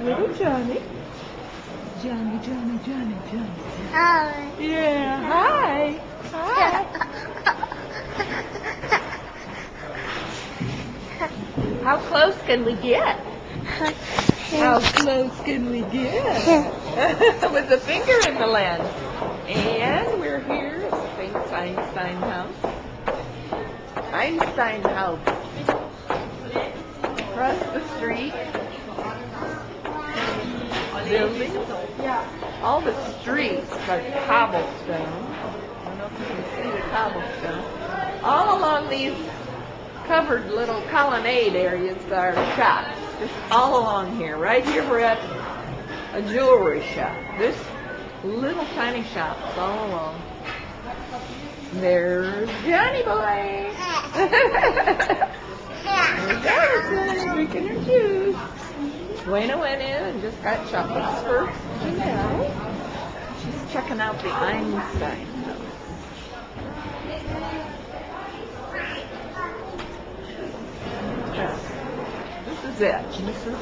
Little Johnny. Johnny. Yeah, hi. How close can we get? How close can we get? With the finger in the lens. And we're here at the famous Einstein House. Einstein House. Across the street. Building. All the streets are cobblestone. I don't know if you can see the cobblestone. All along these covered little colonnade areas are shops. Just all along here. Right here we're at a jewelry shop. This little tiny shops all along. There's Johnny boy. There's Allison drinking her juice. Wayna went in and just got chocolates for Janelle. She's checking out the Einstein House. This is it. This is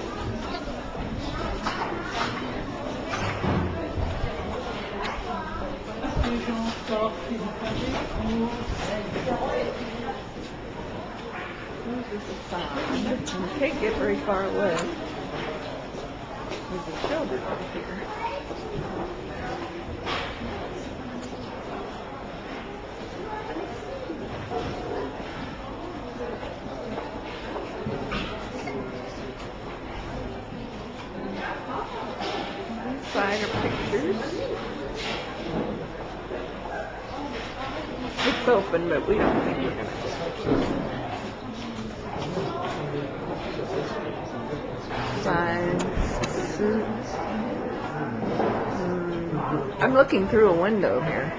This is a sign. You can't get very far away. There's a shoulder up here. Inside are pictures. It's open, but we don't think we're going to signs, suits. I'm looking through a window here.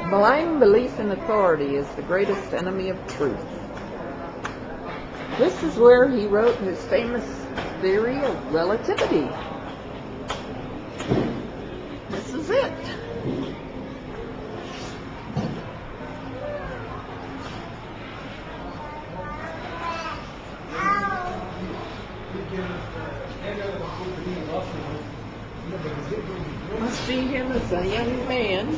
Blind belief in authority is the greatest enemy of truth. This is where he wrote his famous theory of relativity. This is it. I see him as a young man.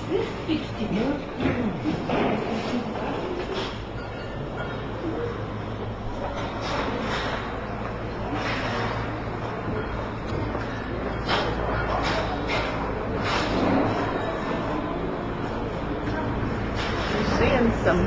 Seeing some